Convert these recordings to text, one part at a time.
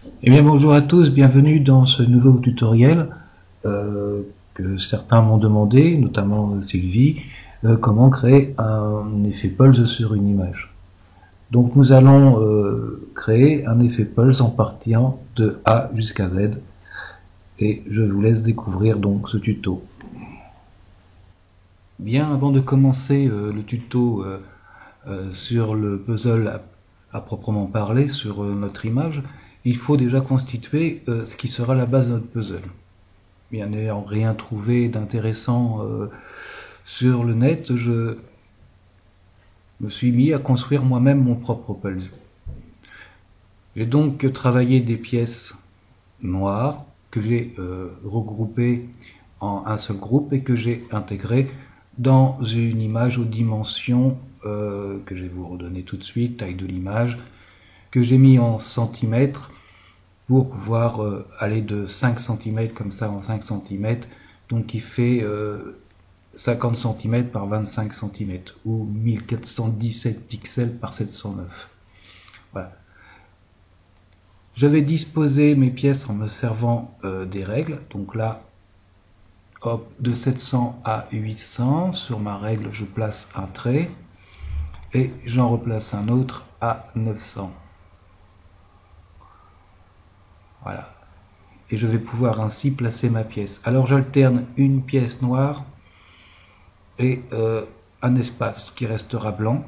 Eh bien bonjour à tous, bienvenue dans ce nouveau tutoriel que certains m'ont demandé, notamment Sylvie, comment créer un effet pulse sur une image. Donc nous allons créer un effet pulse en partant de A jusqu'à Z et je vous laisse découvrir donc ce tuto. Bien, avant de commencer le tuto sur le puzzle à proprement parler, sur notre image, il faut déjà constituer ce qui sera la base de notre puzzle. Bien n'ayant rien trouvé d'intéressant sur le net, je me suis mis à construire moi-même mon propre puzzle. J'ai donc travaillé des pièces noires que j'ai regroupées en un seul groupe et que j'ai intégré dans une image aux dimensions que je vais vous redonner tout de suite, taille de l'image, que j'ai mis en centimètres pour pouvoir aller de 5 cm comme ça en 5 cm, donc qui fait 50 cm par 25 cm ou 1417 pixels par 709. Voilà. Je vais disposer mes pièces en me servant des règles. Donc là, hop, de 700 à 800, sur ma règle, je place un trait et j'en replace un autre à 900. Voilà. Et je vais pouvoir ainsi placer ma pièce. Alors j'alterne une pièce noire et un espace qui restera blanc,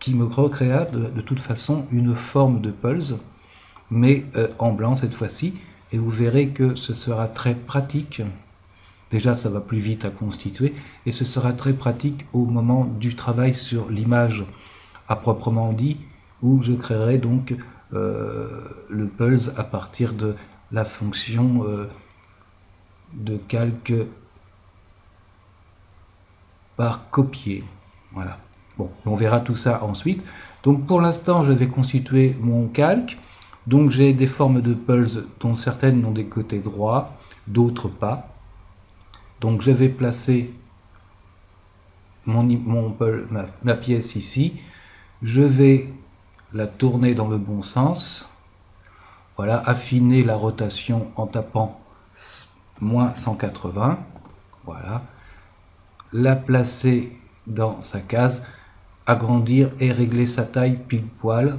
qui me recréera de toute façon une forme de pulse, mais en blanc cette fois-ci, et vous verrez que ce sera très pratique. Déjà, ça va plus vite à constituer, et ce sera très pratique au moment du travail sur l'image à proprement dit, où je créerai donc le pulse à partir de la fonction de calque par copier. Voilà. Bon, on verra tout ça ensuite. Donc pour l'instant, je vais constituer mon calque. Donc j'ai des formes de pulse dont certaines ont des côtés droits, d'autres pas. Donc je vais placer ma pièce ici. Je vais la tourner dans le bon sens. Voilà, affiner la rotation en tapant moins 180. Voilà. La placer dans sa case, agrandir et régler sa taille pile poil.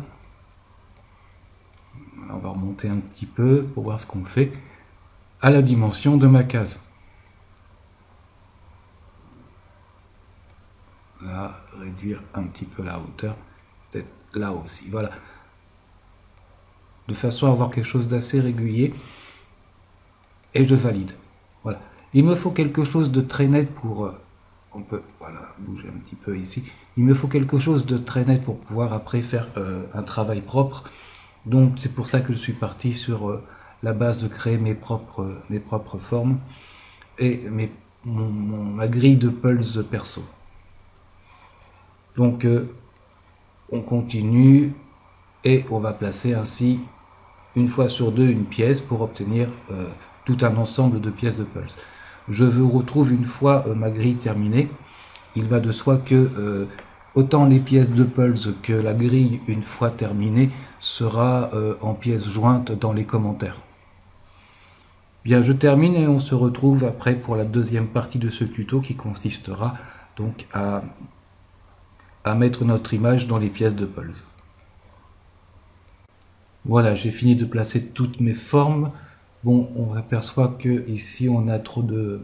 On va remonter un petit peu pour voir ce qu'on fait à la dimension de ma case. Là, réduire un petit peu la hauteur, peut-être là aussi, voilà. De façon à avoir quelque chose d'assez régulier. Et je valide. Voilà. Il me faut quelque chose de très net pour... on peut voilà, bouger un petit peu ici. Il me faut quelque chose de très net pour pouvoir après faire un travail propre. Donc c'est pour ça que je suis parti sur la base de créer mes propres formes et ma grille de pulse perso. Donc on continue et on va placer ainsi une fois sur deux une pièce pour obtenir tout un ensemble de pièces de pulse. Je vous retrouve une fois ma grille terminée. Il va de soi que autant les pièces de pulse que la grille, une fois terminée, sera en pièces jointes dans les commentaires. Bien, je termine et on se retrouve après pour la deuxième partie de ce tuto qui consistera donc à mettre notre image dans les pièces de pulse. Voilà, j'ai fini de placer toutes mes formes. Bon, on aperçoit que ici on a trop de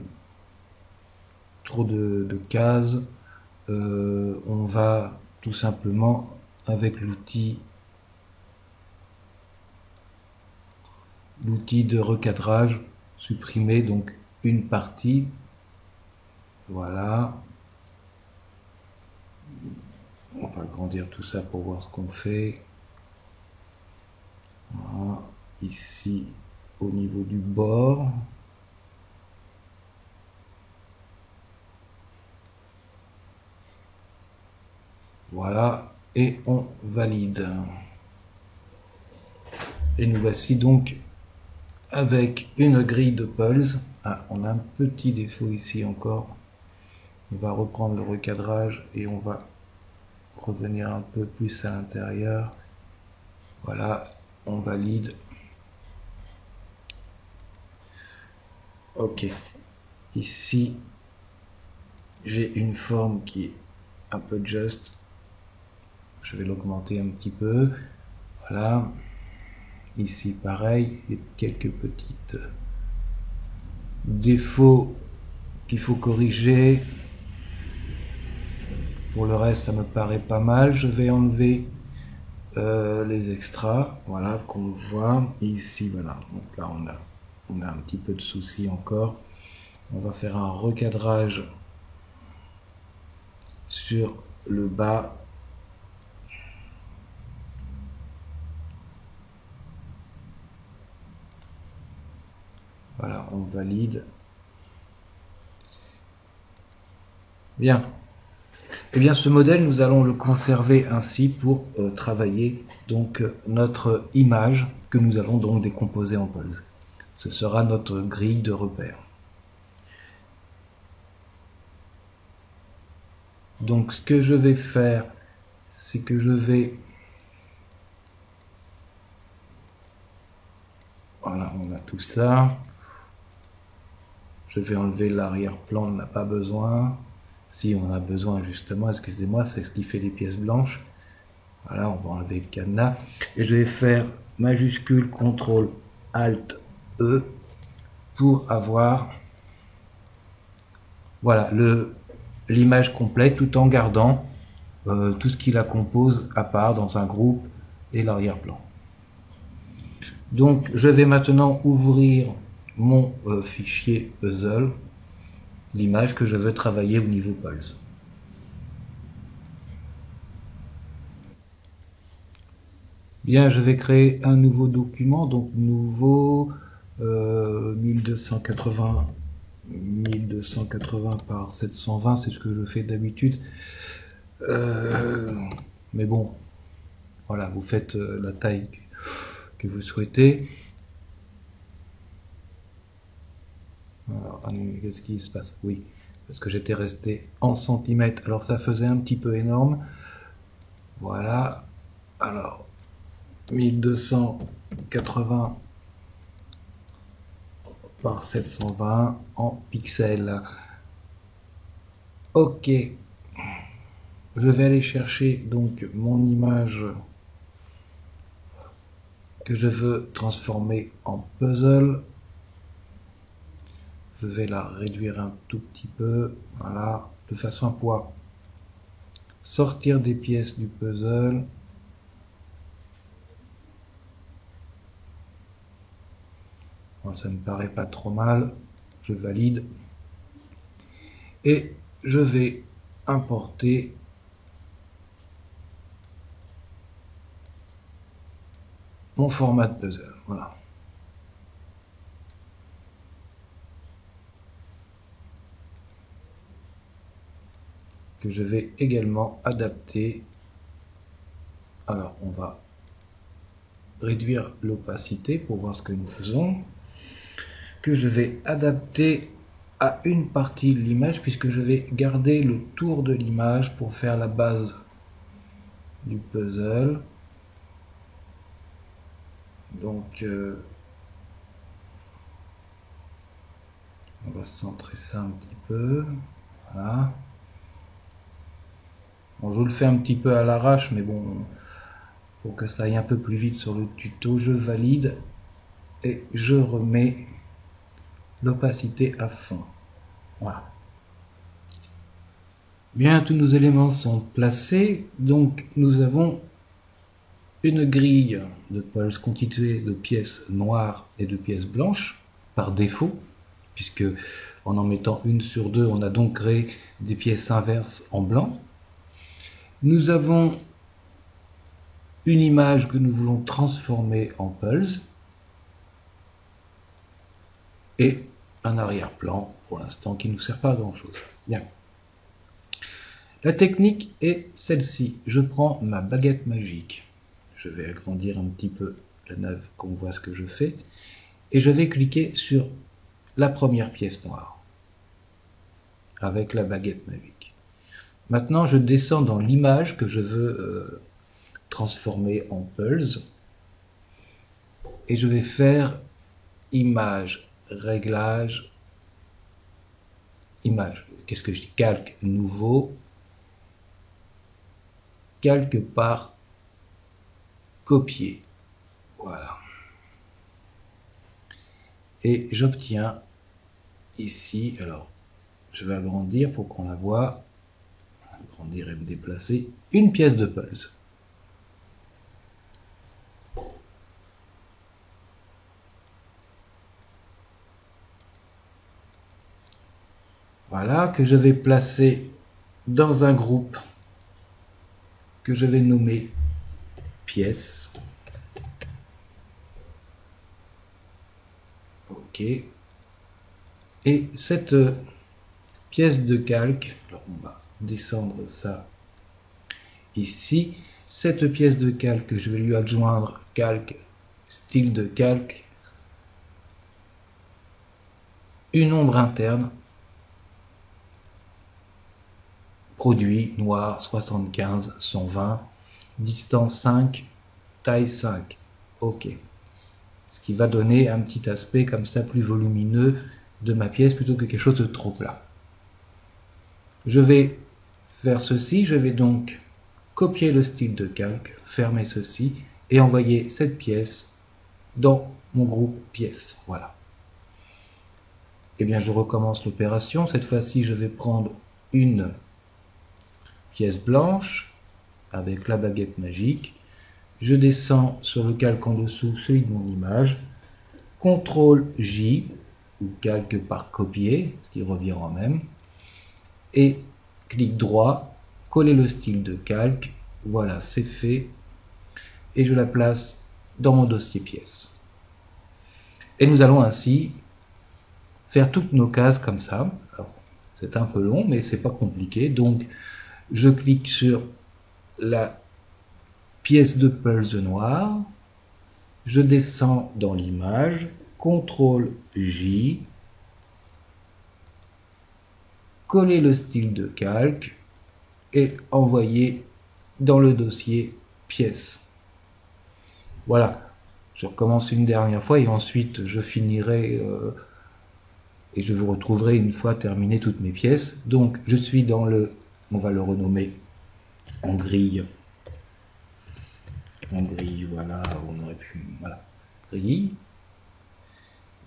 cases. On va tout simplement avec l'outil de recadrage supprimer donc une partie. Voilà. On va agrandir tout ça pour voir ce qu'on fait. Voilà. Ici au niveau du bord. Voilà, et on valide. Et nous voici donc avec une grille de pulse. Ah, on a un petit défaut ici encore. On va reprendre le recadrage et on va revenir un peu plus à l'intérieur. Voilà, on valide. Ok, ici j'ai une forme qui est un peu juste. Je vais l'augmenter un petit peu. Voilà. Ici pareil, il y a quelques petites défauts qu'il faut corriger. Pour le reste, ça me paraît pas mal. Je vais enlever les extras, voilà, qu'on voit. Et ici, voilà. Donc là, on a un petit peu de soucis encore. On va faire un recadrage sur le bas. Voilà, on valide. Bien. Eh bien, ce modèle, nous allons le conserver ainsi pour travailler donc notre image que nous allons donc décomposer en pulse. Ce sera notre grille de repères. Donc, ce que je vais faire, c'est que je vais... Voilà, on a tout ça. Je vais enlever l'arrière-plan, on n'a pas besoin. Si on a besoin justement, excusez-moi, c'est ce qui fait les pièces blanches. Voilà, on va enlever le cadenas. Et je vais faire majuscule CTRL ALT E pour avoir voilà l'image complète tout en gardant tout ce qui la compose à part dans un groupe et l'arrière-plan. Donc je vais maintenant ouvrir mon fichier puzzle, l'image que je veux travailler au niveau pulse. Bien, je vais créer un nouveau document, donc nouveau 1280 par 720, c'est ce que je fais d'habitude. Mais bon, voilà, vous faites la taille que vous souhaitez. Alors, qu'est-ce qui se passe? Oui, parce que j'étais resté en centimètres, alors ça faisait un petit peu énorme. Voilà, alors 1280 par 720 en pixels. Ok, je vais aller chercher donc mon image que je veux transformer en puzzle. Je vais la réduire un tout petit peu, voilà, de façon à pouvoir sortir des pièces du puzzle. Bon, ça me paraît pas trop mal, je valide. Et je vais importer mon format de puzzle, voilà. Que je vais également adapter. Alors, on va réduire l'opacité pour voir ce que nous faisons. Que je vais adapter à une partie de l'image puisque je vais garder le tour de l'image pour faire la base du puzzle. Donc, on va centrer ça un petit peu. Voilà. Bon, je vous le fais un petit peu à l'arrache, mais bon, pour que ça aille un peu plus vite sur le tuto, je valide et je remets l'opacité à fond. Voilà. Bien, tous nos éléments sont placés, donc nous avons une grille de pulse constituée de pièces noires et de pièces blanches, par défaut, puisque en mettant une sur deux, on a donc créé des pièces inverses en blanc. Nous avons une image que nous voulons transformer en pulse et un arrière-plan, pour l'instant, qui ne nous sert pas à grand-chose. Bien. La technique est celle-ci. Je prends ma baguette magique. Je vais agrandir un petit peu la nave, qu'on voit ce que je fais. Et je vais cliquer sur la première pièce noire avec la baguette magique. Maintenant, je descends dans l'image que je veux transformer en pulse. Et je vais faire image, réglage, image. Qu'est-ce que je dis? Calque nouveau, calque par copier. Voilà. Et j'obtiens ici, alors je vais agrandir pour qu'on la voit, agrandir et me déplacer, une pièce de puzzle. Voilà, que je vais placer dans un groupe que je vais nommer pièces. Ok. Et cette pièce de calque, alors on va descendre ça ici. Cette pièce de calque, je vais lui adjoindre calque, style de calque, une ombre interne, produit noir 75 120, distance 5, taille 5. Ok. Ce qui va donner un petit aspect comme ça plus volumineux de ma pièce plutôt que quelque chose de trop plat. Je vais faire ceci, je vais donc copier le style de calque, fermer ceci et envoyer cette pièce dans mon groupe pièces. Voilà. Et bien je recommence l'opération. Cette fois-ci je vais prendre une pièce blanche avec la baguette magique. Je descends sur le calque en dessous, celui de mon image. CTRL J, ou calque par copier, ce qui revient en même. Et clic droit, coller le style de calque. Voilà, c'est fait. Et je la place dans mon dossier pièces. Et nous allons ainsi faire toutes nos cases comme ça. C'est un peu long, mais c'est pas compliqué. Donc, je clique sur la pièce de puzzle noire. Je descends dans l'image. CTRL J. Coller le style de calque et envoyer dans le dossier pièces. Voilà, je recommence une dernière fois et ensuite je finirai et je vous retrouverai une fois terminé toutes mes pièces. Donc je suis dans le, on va le renommer en grille. En grille, voilà, on aurait pu, voilà, grille.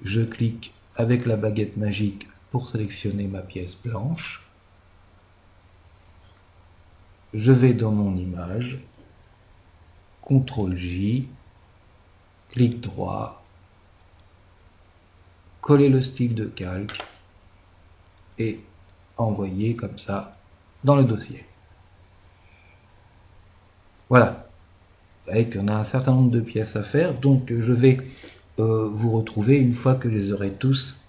Je clique avec la baguette magique pour sélectionner ma pièce blanche. Je vais dans mon image, CTRL J, clic droit, coller le style de calque et envoyer comme ça dans le dossier. Voilà, vous voyez qu'on a un certain nombre de pièces à faire, donc je vais vous retrouver une fois que je les aurai tous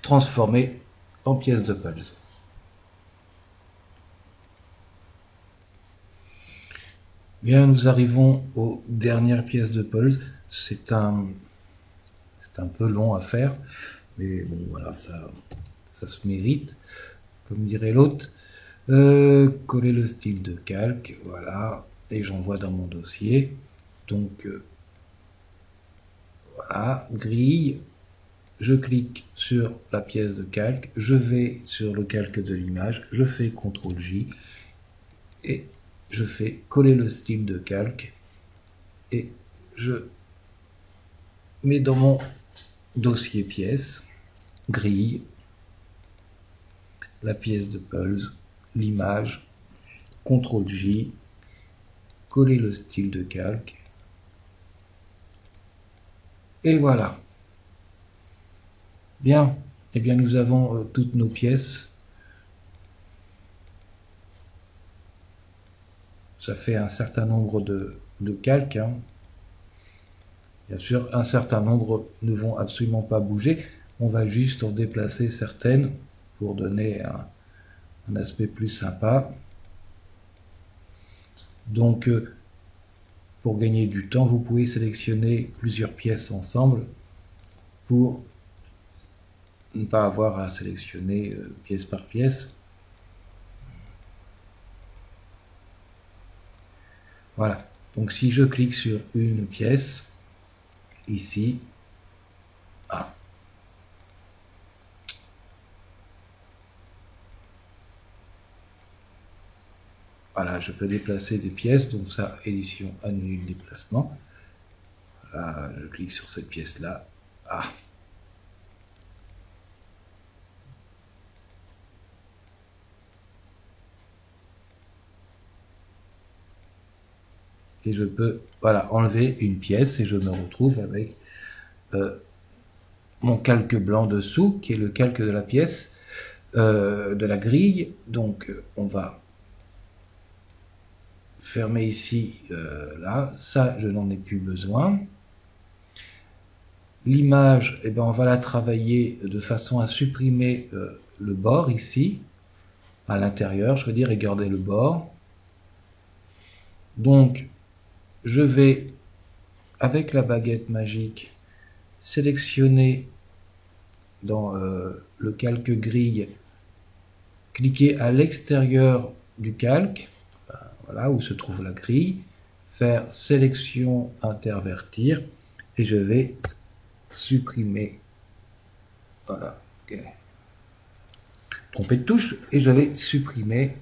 transformés en pièces de puzzle. Bien, nous arrivons aux dernières pièces de puzzle. C'est un peu long à faire, mais bon, voilà, ça se mérite, comme dirait l'autre. Coller le style de calque, voilà, et j'envoie dans mon dossier. Donc, voilà, grille. Je clique sur la pièce de calque, je vais sur le calque de l'image, je fais CTRL J et je fais coller le style de calque et je mets dans mon dossier pièce, grille, la pièce de puzzle, l'image, CTRL J, coller le style de calque et voilà. Bien, eh bien nous avons toutes nos pièces. Ça fait un certain nombre de calques. Hein. Bien sûr, un certain nombre ne vont absolument pas bouger. On va juste en déplacer certaines pour donner un aspect plus sympa. Donc, pour gagner du temps, vous pouvez sélectionner plusieurs pièces ensemble pour ne pas avoir à sélectionner pièce par pièce. Voilà. Donc, si je clique sur une pièce, ici, Voilà, je peux déplacer des pièces, donc ça, édition annuler le déplacement. Voilà, je clique sur cette pièce-là. Ah. Et je peux, voilà, enlever une pièce et je me retrouve avec mon calque blanc dessous, qui est le calque de la pièce, de la grille. Donc, on va fermer ici, là. Ça, je n'en ai plus besoin. L'image, eh ben, on va la travailler de façon à supprimer le bord ici, à l'intérieur, je veux dire, et garder le bord. Donc, je vais, avec la baguette magique, sélectionner dans le calque grille, cliquer à l'extérieur du calque, voilà où se trouve la grille, faire sélection intervertir, et je vais supprimer, voilà, okay. Tromper de touche, et je vais supprimer,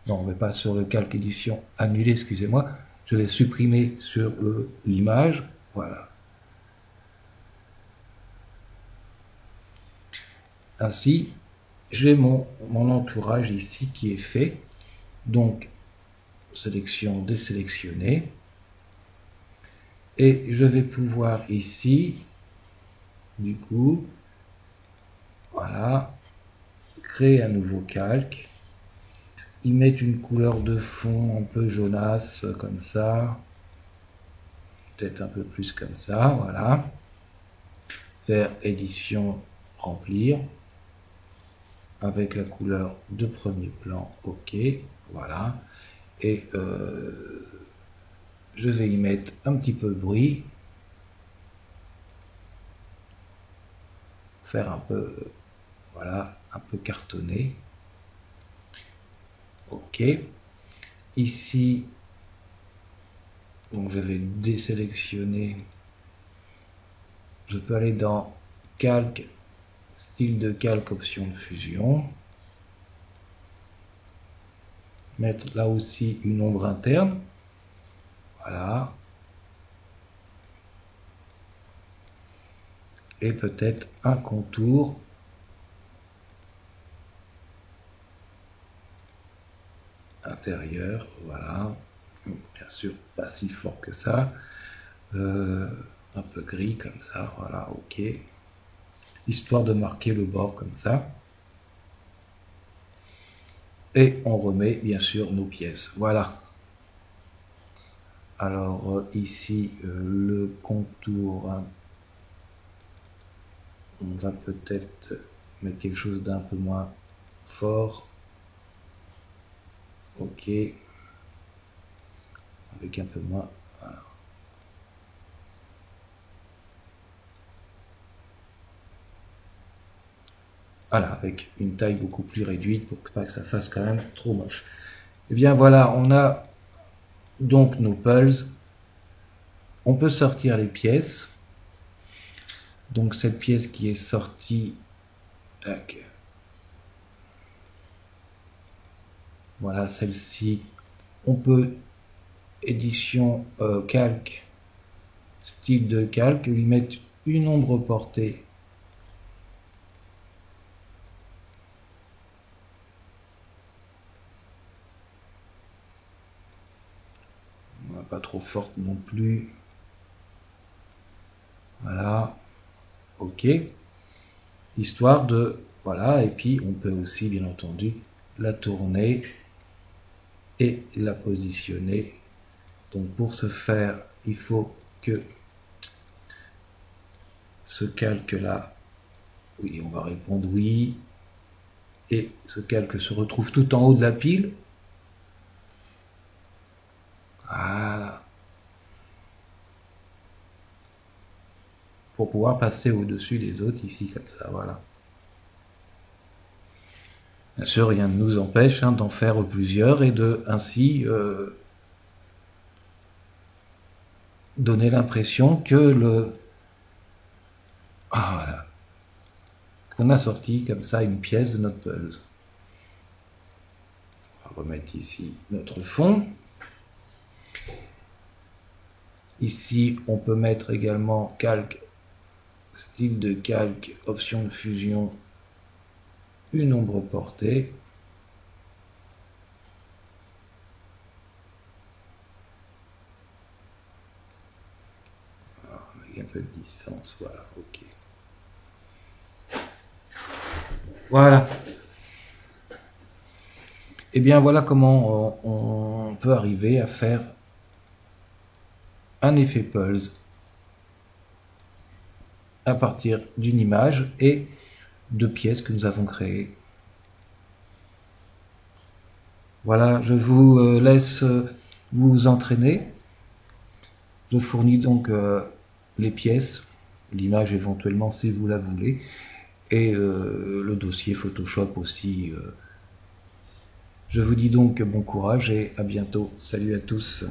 non, on ne va pas sur le calque édition annuler, excusez-moi, je vais supprimer sur l'image, voilà. Ainsi, j'ai mon entourage ici qui est fait, donc sélection désélectionner, et je vais pouvoir ici, du coup, voilà, créer un nouveau calque, y mettre une couleur de fond un peu jaunasse, comme ça, peut-être un peu plus comme ça, voilà, faire édition, remplir, avec la couleur de premier plan, ok, voilà, et je vais y mettre un petit peu de bruit, faire un peu, voilà, un peu cartonné, ok, ici, donc je vais désélectionner, je peux aller dans calque, style de calque, option de fusion, mettre là aussi une ombre interne, voilà, et peut-être un contour intérieur, voilà, bien sûr pas si fort que ça, un peu gris comme ça, voilà, ok, histoire de marquer le bord comme ça, et on remet bien sûr nos pièces, voilà. Alors ici le contour, hein, on va peut-être mettre quelque chose d'un peu moins fort, ok, avec un peu moins, voilà. Voilà, avec une taille beaucoup plus réduite pour pas que ça fasse quand même trop moche. Et bien voilà, on a donc nos pulls. On peut sortir les pièces. Donc cette pièce qui est sortie, tac. Voilà celle-ci. On peut édition calque, style de calque, lui mettre une ombre portée. Pas trop forte non plus. Voilà, ok. Histoire de, voilà, et puis on peut aussi bien entendu la tourner et la positionner. Donc pour ce faire, il faut que ce calque là, oui, on va répondre oui, et ce calque se retrouve tout en haut de la pile. Voilà. Pour pouvoir passer au-dessus des autres ici, comme ça, voilà. Bien sûr, rien ne nous empêche d'en faire plusieurs et de ainsi donner l'impression que voilà, qu'on a sorti comme ça une pièce de notre puzzle. On va remettre ici notre fond. Ici, on peut mettre également calque, style de calque, option de fusion, une ombre portée. Alors, avec un peu de distance, voilà, ok. Voilà. Et bien voilà comment on peut arriver à faire un effet pulse à partir d'une image et de pièces que nous avons créées. Voilà, je vous laisse vous entraîner. Je fournis donc les pièces, l'image éventuellement si vous la voulez, et le dossier Photoshop aussi. Je vous dis donc bon courage et à bientôt. Salut à tous.